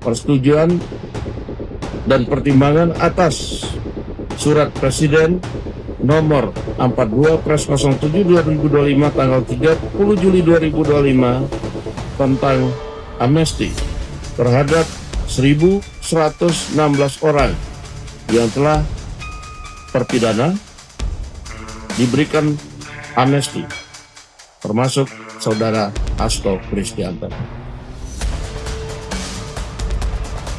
persetujuan dan pertimbangan atas Surat Presiden nomor 42/07/2025 tanggal 30 Juli 2025 tentang amnesti terhadap 1.116 orang yang telah terpidana diberikan amnesti, termasuk Saudara Hasto Kristianto.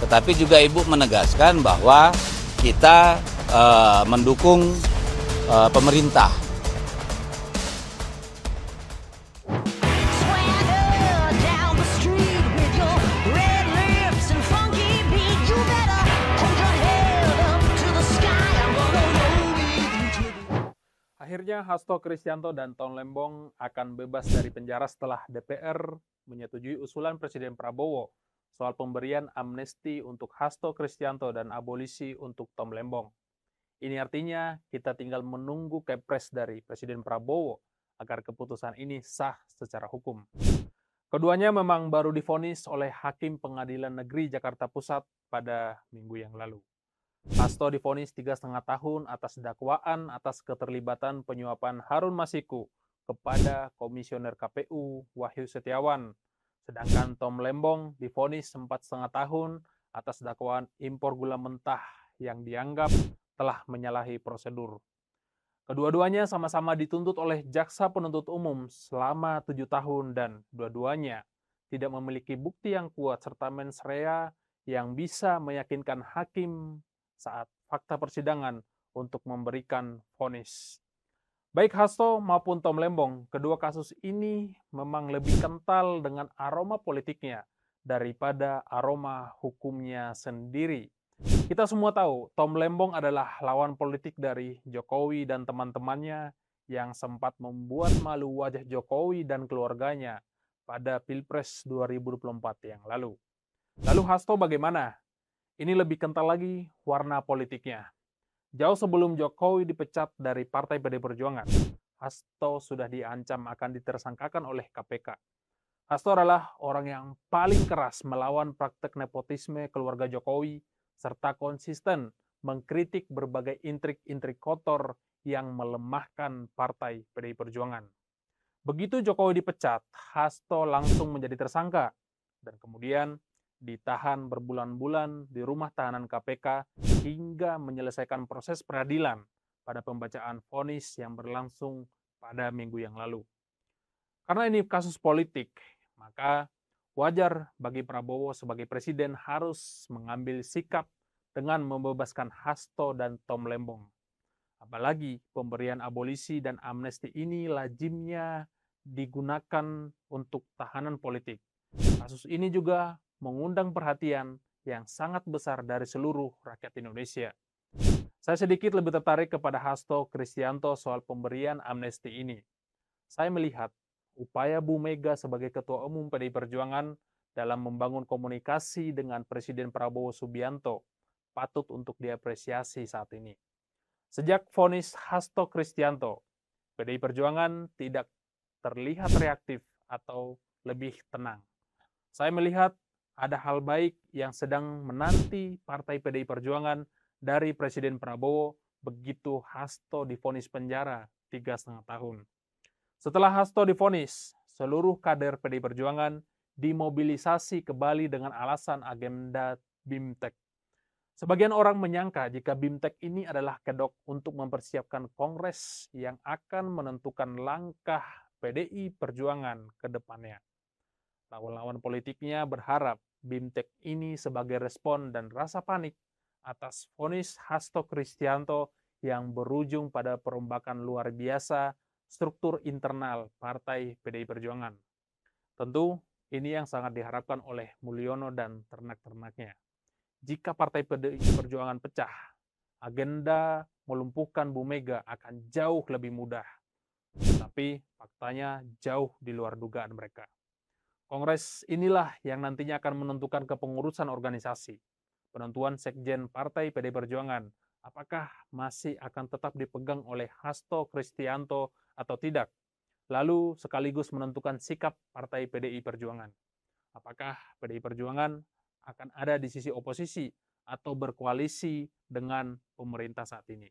Tetapi juga Ibu menegaskan bahwa kita mendukung pemerintah. Akhirnya Hasto Kristianto dan Tom Lembong akan bebas dari penjara setelah DPR menyetujui usulan Presiden Prabowo soal pemberian amnesti untuk Hasto Kristianto dan abolisi untuk Tom Lembong. Ini artinya kita tinggal menunggu kepres dari Presiden Prabowo agar keputusan ini sah secara hukum. Keduanya memang baru divonis oleh Hakim Pengadilan Negeri Jakarta Pusat pada minggu yang lalu. Hasto divonis 3,5 tahun atas dakwaan atas keterlibatan penyuapan Harun Masiku kepada Komisioner KPU Wahyu Setiawan. Sedangkan Tom Lembong divonis 4,5 tahun atas dakwaan impor gula mentah yang dianggap telah menyalahi prosedur. Kedua-duanya sama-sama dituntut oleh Jaksa Penuntut Umum selama 7 tahun dan dua-duanya tidak memiliki bukti yang kuat serta mens rea yang bisa meyakinkan hakim saat fakta persidangan untuk memberikan vonis. Baik Hasto maupun Tom Lembong, kedua kasus ini memang lebih kental dengan aroma politiknya daripada aroma hukumnya sendiri. Kita semua tahu Tom Lembong adalah lawan politik dari Jokowi dan teman-temannya yang sempat membuat malu wajah Jokowi dan keluarganya pada Pilpres 2024 yang lalu. Lalu Hasto bagaimana? Ini lebih kental lagi warna politiknya. Jauh sebelum Jokowi dipecat dari Partai PD Perjuangan, Hasto sudah diancam akan ditersangkakan oleh KPK. Hasto adalah orang yang paling keras melawan praktek nepotisme keluarga Jokowi serta konsisten mengkritik berbagai intrik-intrik kotor yang melemahkan Partai PDI Perjuangan. Begitu Jokowi dipecat, Hasto langsung menjadi tersangka dan kemudian ditahan berbulan-bulan di rumah tahanan KPK hingga menyelesaikan proses peradilan pada pembacaan vonis yang berlangsung pada minggu yang lalu. Karena ini kasus politik, maka wajar bagi Prabowo sebagai presiden harus mengambil sikap dengan membebaskan Hasto dan Tom Lembong. Apalagi pemberian abolisi dan amnesti ini lazimnya digunakan untuk tahanan politik. Kasus ini juga mengundang perhatian yang sangat besar dari seluruh rakyat Indonesia. Saya sedikit lebih tertarik kepada Hasto Kristianto soal pemberian amnesti ini. Saya melihat upaya Bu Mega sebagai Ketua Umum PDI Perjuangan dalam membangun komunikasi dengan Presiden Prabowo Subianto patut untuk diapresiasi saat ini. Sejak vonis Hasto Kristianto, PDI Perjuangan tidak terlihat reaktif atau lebih tenang. Saya melihat ada hal baik yang sedang menanti Partai PDI Perjuangan dari Presiden Prabowo begitu Hasto divonis penjara 3,5 tahun. Setelah Hasto divonis, seluruh kader PDI Perjuangan dimobilisasi ke Bali dengan alasan agenda BIMTEK. Sebagian orang menyangka jika BIMTEK ini adalah kedok untuk mempersiapkan kongres yang akan menentukan langkah PDI Perjuangan ke depannya. Lawan-lawan politiknya berharap BIMTEK ini sebagai respon dan rasa panik atas vonis Hasto Kristianto yang berujung pada perombakan luar biasa struktur internal Partai PDI Perjuangan. Tentu ini yang sangat diharapkan oleh Mulyono dan ternak-ternaknya. Jika Partai PDI Perjuangan pecah, agenda melumpuhkan Bu Mega akan jauh lebih mudah. Tapi faktanya jauh di luar dugaan mereka. Kongres inilah yang nantinya akan menentukan kepengurusan organisasi. Penentuan Sekjen Partai PDI Perjuangan, apakah masih akan tetap dipegang oleh Hasto Kristianto atau tidak? Lalu sekaligus menentukan sikap Partai PDI Perjuangan. Apakah PDI Perjuangan akan ada di sisi oposisi atau berkoalisi dengan pemerintah saat ini.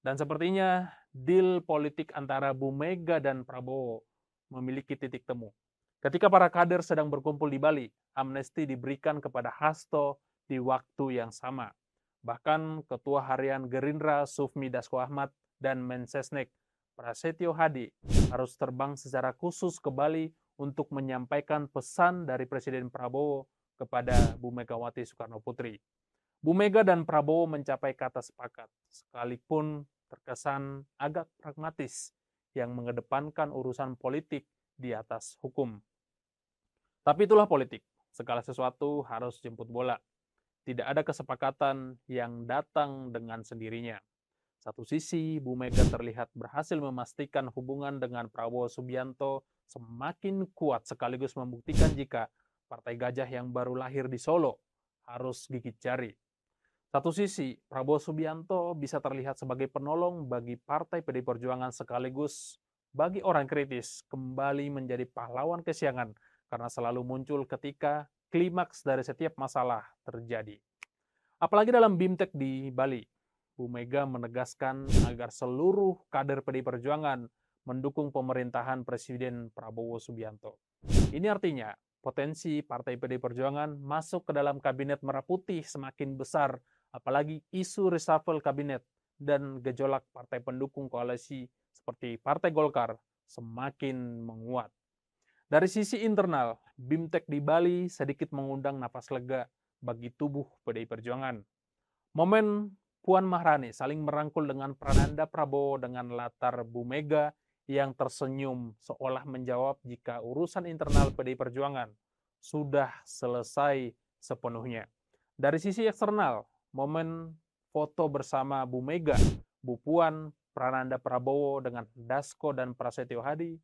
Dan sepertinya deal politik antara Bu Mega dan Prabowo memiliki titik temu. Ketika para kader sedang berkumpul di Bali, amnesti diberikan kepada Hasto di waktu yang sama. Bahkan Ketua Harian Gerindra Sufmi Dasko Ahmad dan Mensesnek Prasetyo Hadi harus terbang secara khusus ke Bali untuk menyampaikan pesan dari Presiden Prabowo kepada Bu Megawati Soekarno Putri. Bu Mega dan Prabowo mencapai kata sepakat, sekalipun terkesan agak pragmatis yang mengedepankan urusan politik di atas hukum. Tapi itulah politik, segala sesuatu harus jemput bola. Tidak ada kesepakatan yang datang dengan sendirinya. Satu sisi, Bu Mega terlihat berhasil memastikan hubungan dengan Prabowo Subianto semakin kuat sekaligus membuktikan jika Partai Gajah yang baru lahir di Solo harus gigit jari. Satu sisi, Prabowo Subianto bisa terlihat sebagai penolong bagi Partai PDI Perjuangan sekaligus bagi orang kritis kembali menjadi pahlawan kesiangan karena selalu muncul ketika klimaks dari setiap masalah terjadi. Apalagi dalam BIMTEK di Bali, Bu Mega menegaskan agar seluruh kader PDI Perjuangan mendukung pemerintahan Presiden Prabowo Subianto. Ini artinya potensi Partai PDI Perjuangan masuk ke dalam kabinet Merah Putih semakin besar, apalagi isu reshuffle kabinet dan gejolak partai pendukung koalisi seperti Partai Golkar semakin menguat. Dari sisi internal, BIMTEK di Bali sedikit mengundang napas lega bagi tubuh PDI Perjuangan. Momen Puan Maharani saling merangkul dengan Prananda Prabowo dengan latar Bu Mega yang tersenyum seolah menjawab jika urusan internal PDI Perjuangan sudah selesai sepenuhnya. Dari sisi eksternal, momen foto bersama Bu Mega, Bu Puan, Prananda Prabowo dengan Dasko dan Prasetyo Hadi,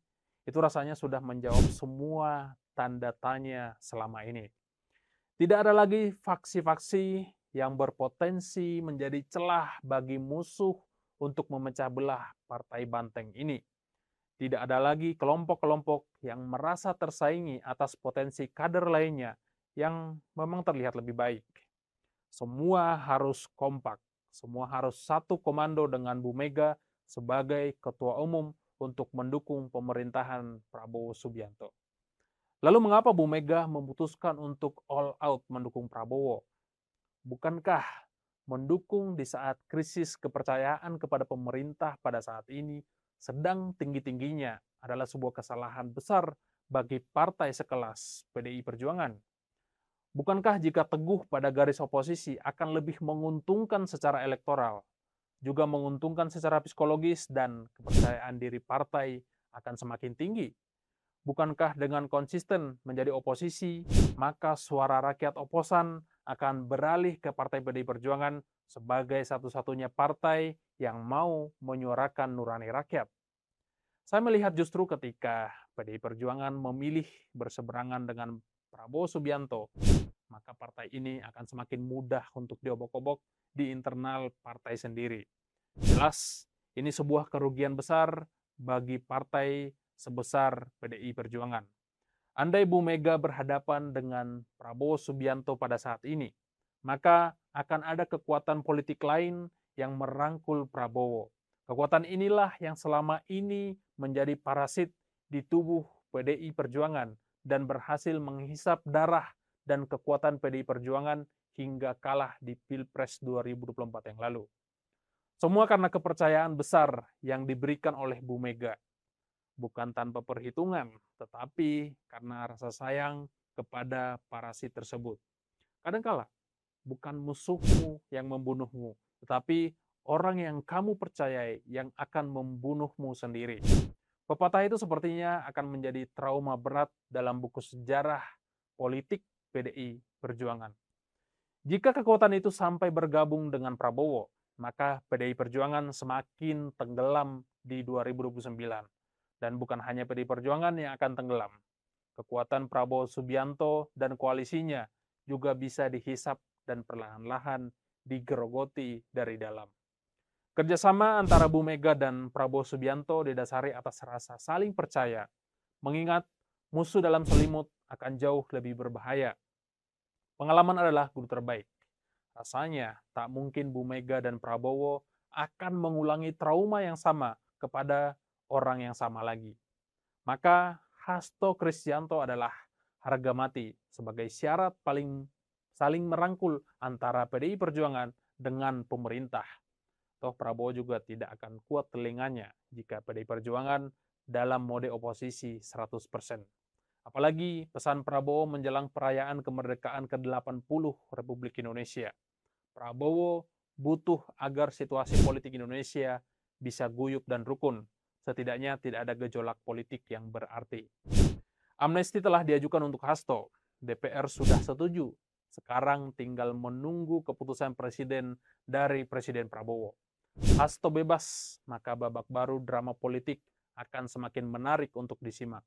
itu rasanya sudah menjawab semua tanda tanya selama ini. Tidak ada lagi faksi-faksi yang berpotensi menjadi celah bagi musuh untuk memecah belah partai banteng ini. Tidak ada lagi kelompok-kelompok yang merasa tersaingi atas potensi kader lainnya yang memang terlihat lebih baik. Semua harus kompak, semua harus satu komando dengan Bu Mega sebagai Ketua Umum untuk mendukung pemerintahan Prabowo Subianto. Lalu mengapa Bu Mega memutuskan untuk all out mendukung Prabowo? Bukankah mendukung di saat krisis kepercayaan kepada pemerintah pada saat ini sedang tinggi-tingginya adalah sebuah kesalahan besar bagi partai sekelas PDI Perjuangan? Bukankah jika teguh pada garis oposisi akan lebih menguntungkan secara elektoral, juga menguntungkan secara psikologis dan kepercayaan diri partai akan semakin tinggi? Bukankah dengan konsisten menjadi oposisi, maka suara rakyat oposan akan beralih ke Partai PDI Perjuangan sebagai satu-satunya partai yang mau menyuarakan nurani rakyat? Saya melihat justru ketika PDI Perjuangan memilih berseberangan dengan Prabowo Subianto, maka partai ini akan semakin mudah untuk diobok-obok di internal partai sendiri. Jelas, ini sebuah kerugian besar bagi partai sebesar PDI Perjuangan. Andai Bu Mega berhadapan dengan Prabowo Subianto pada saat ini, maka akan ada kekuatan politik lain yang merangkul Prabowo. Kekuatan inilah yang selama ini menjadi parasit di tubuh PDI Perjuangan dan berhasil menghisap darah dan kekuatan PDI Perjuangan hingga kalah di Pilpres 2024 yang lalu. Semua karena kepercayaan besar yang diberikan oleh Bu Mega. Bukan tanpa perhitungan, tetapi karena rasa sayang kepada parasit tersebut. Kadangkala, bukan musuhmu yang membunuhmu, tetapi orang yang kamu percayai yang akan membunuhmu sendiri. Pepatah itu sepertinya akan menjadi trauma berat dalam buku sejarah politik PDI Perjuangan. Jika kekuatan itu sampai bergabung dengan Prabowo, maka PDI Perjuangan semakin tenggelam di 2029. Dan bukan hanya PDI Perjuangan yang akan tenggelam. Kekuatan Prabowo Subianto dan koalisinya juga bisa dihisap dan perlahan-lahan digerogoti dari dalam. Kerjasama antara Bu Mega dan Prabowo Subianto didasari atas rasa saling percaya, mengingat musuh dalam selimut akan jauh lebih berbahaya. Pengalaman adalah guru terbaik. Rasanya tak mungkin Bu Mega dan Prabowo akan mengulangi trauma yang sama kepada orang yang sama lagi. Maka Hasto Kristianto adalah harga mati sebagai syarat saling merangkul antara PDI Perjuangan dengan pemerintah. Toh Prabowo juga tidak akan kuat telinganya jika PDI Perjuangan dalam mode oposisi 100%. Apalagi pesan Prabowo menjelang perayaan kemerdekaan ke-80 Republik Indonesia. Prabowo butuh agar situasi politik Indonesia bisa guyup dan rukun. Setidaknya tidak ada gejolak politik yang berarti. Amnesti telah diajukan untuk Hasto. DPR sudah setuju. Sekarang tinggal menunggu keputusan presiden dari Presiden Prabowo. Hasto bebas, maka babak baru drama politik akan semakin menarik untuk disimak.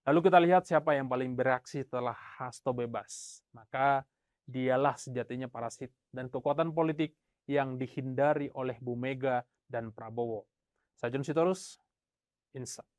Lalu kita lihat siapa yang paling bereaksi setelah Hasto bebas. Maka dialah sejatinya parasit dan kekuatan politik yang dihindari oleh Bu Mega dan Prabowo. Saya John Sitorus, Insight.